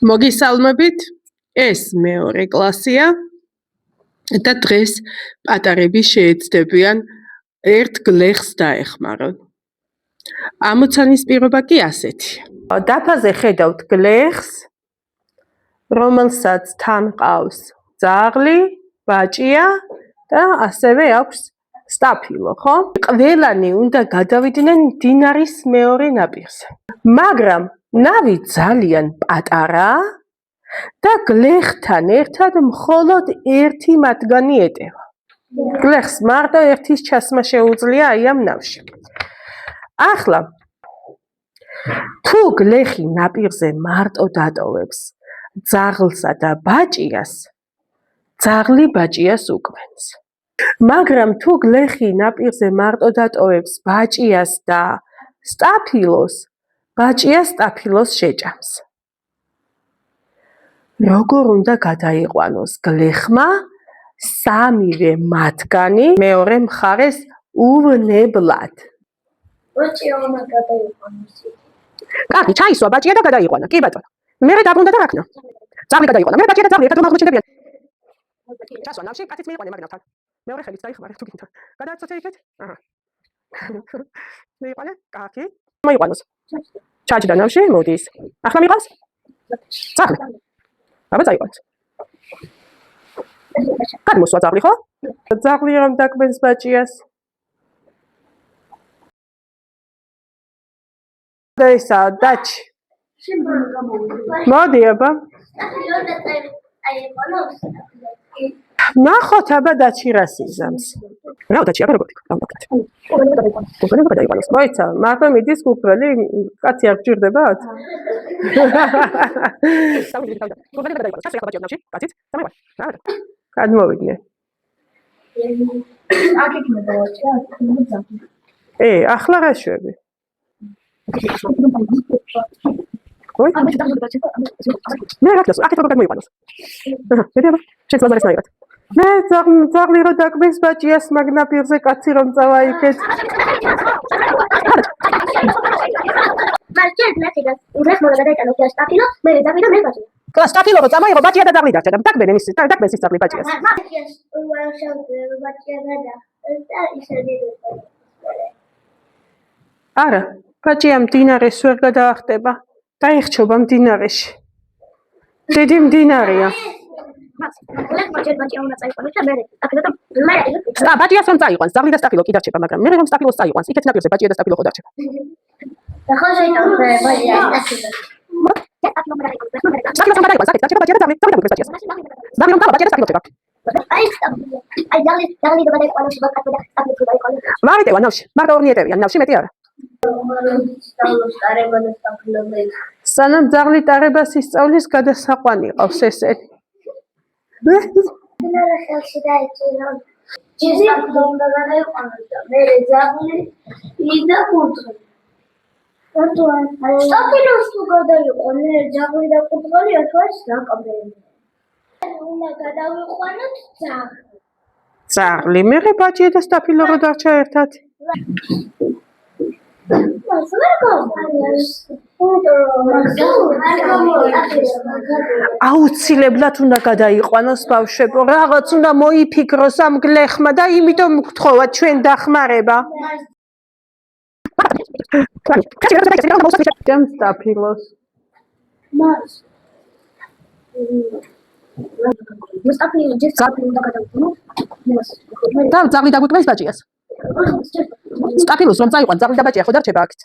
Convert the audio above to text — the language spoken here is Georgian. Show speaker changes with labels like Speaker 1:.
Speaker 1: მოგისალმებით, ეს მეორე კლასია და დღეს პატარები შეეცდებიან ერთ გლეხს დაეხმარონ. ამოცანის პირობა კი ასეთია. დაფაზე ხედავთ გლეხს, რომელსაც თან ყავს ძაღლი, ბაჭია და ასევე აქვს სტაფილო, ხო? ყველანი უნდა გადავიდნენ მდინარის მეორე ნაპირზე. მაგრამ ნავი ძალიან პატარაა და გლეხთან ერთად მხოლოდ ერთი მათგანი ეტევა. გლეხს მარტო ერთის ჩასმა შეუძლია აი ამ ნავში. ახლა თუ გლეხი ნაპირზე მარტო დატოვებს ძაღლსა და ბაჭიას, ძაღლი ბაჭიას უკმენს. მაგრამ თუ გლეხი ნაპირზე მარტო დატოვებს ბაჭიას და სტაფილოს, ბაჭია სტაფილოს შეჭამს. როგორ უნდა გადაიყვანოს გლეხმა სამივე მათგანი მეორე მხარეს უვნებლად?
Speaker 2: ბაჭია უნდა გადაიყვანოს.
Speaker 1: კარგი, ჩაისვა ბაჭია და გადაიყვანა. კი ბატონო. მერე დაბრუნდა და რა ქნა? ძაღლი გადაიყვანა. მერე ბაჭია და ძაღლი ერთად აღმოჩნდებიან. ჩასვა ნავში, კაციც მიიყვანე მაგნავთან. მეორე ხელით დაიხმარე თუ გინდა. გადააცოცე იქეთ? აჰა. მიიყვანე? კარგი. მოიყვანოს. ჩაჯდა ნავში, მოდის. ახლა მიყავს? ძაღლი. აბა წაიყვანოს. გადმოსვა ძაღლი, ხო? ძაღლი რომ დაკბენს ბაჭიას. და ესა დაჩი. მოდი აბა. ნახოთ აბა დაჩი რას იზამს. რა დაჩი აბა როგორ იქნება? გოგონა გადაიყვანოს. მოიცა, მარტო მიდის გუგლი, კაცი არ გჭირდებათ? გოგონა გადაიყვანოს. ჩასვლა ბაჭია ნავში, კაციც, დამეყვა. რა? გადმოვიდნენ.
Speaker 2: აქ იქნება ბაჭია, აქ იქნება ძაღლი.
Speaker 1: ახლა რა შვები? Oi? მე რა ქნას, აქეთ როგორ გადმოიყვანოს? მე აბა, შენ ზოგადად ნაირად. მე ძაღლი რო დაკბეს ბაჭიას მაგნაპირზე კაცი რომ წავა იქეთ.
Speaker 2: მარჯერ ნახეთ, ურეს მოდა გადაიტანო და სტაფილო, მე ძაღლი და მე ბაჭია.
Speaker 1: და სტაფილო რო წამოიღო ბაჭია და ძაღლი დარჩა და დაკბენ ის დაკბენს ის ძაღლი ბაჭიას.
Speaker 2: ბაჭიას უარშავდება ბაჭია და ისე დიდება.
Speaker 1: არა, ბაჭია მდინარეს ვერ გადაახტება. დაიხჩობა მდინარეში. დიდი მდინარეა.
Speaker 2: ბაჭია უნდა წაიყვანოს და მე აკეთებ
Speaker 1: ბაჭიას რომ წაიყვანს, ძაღლი და სტაფილო კი დარჩება, მაგრამ მე რომ სტაფილოს წაიყვანს, იქეთ ნაპირზე ბაჭია და სტაფილო ხო დარჩება.
Speaker 2: და ხო შეიძლება ბაჭია სტაფილო.
Speaker 1: სტაფილოს რომ გადაიყვანს, აქეთ დარჩება ბაჭია და ძაღლი დაგუკვირს ბაჭიას. ძაღლი რომ ბაჭია და სტაფილო ჩება.
Speaker 2: აი ძაღლი და გადაიყვანოს ბაჭია და სტაფილო გადაიყვანოს.
Speaker 1: მარტოა ნავში, მარტო ორნი ეტევიან, ნავში მეტი არა. სანამ ძაღლი ტარებას ისწავლის, გადასაყვანი ყავს ესენი.
Speaker 2: მერე ხელში დაიჭირო. ჯიზი უნდა გადაიყვანოს და მერე ძაღლი იდა კურდღელი. სტაფილოს თუ გადაიყვანე, ძაღლი და კურდღელი ერთმანეთს დაკაბენ. უნდა გადავიყვანოთ ძაღლი.
Speaker 1: ძაღლი, მერე ბაჭია და სტაფილო რო დარჩა ერთად. აუცილებლად უნდა გადაიყვანოს ბავშვებო, რაღაც უნდა მოიფიქროს ამ გლეხმა და იმიტომ გთხოვათ ჩვენ დახმარება. ჩემ სტაფილოს. და ძაღლი დაგვიკვეს ბაჭიას. სტაფილოს რომ წაიყვან, ძაღლი და ბაჭია ხო დარჩება აქეთ.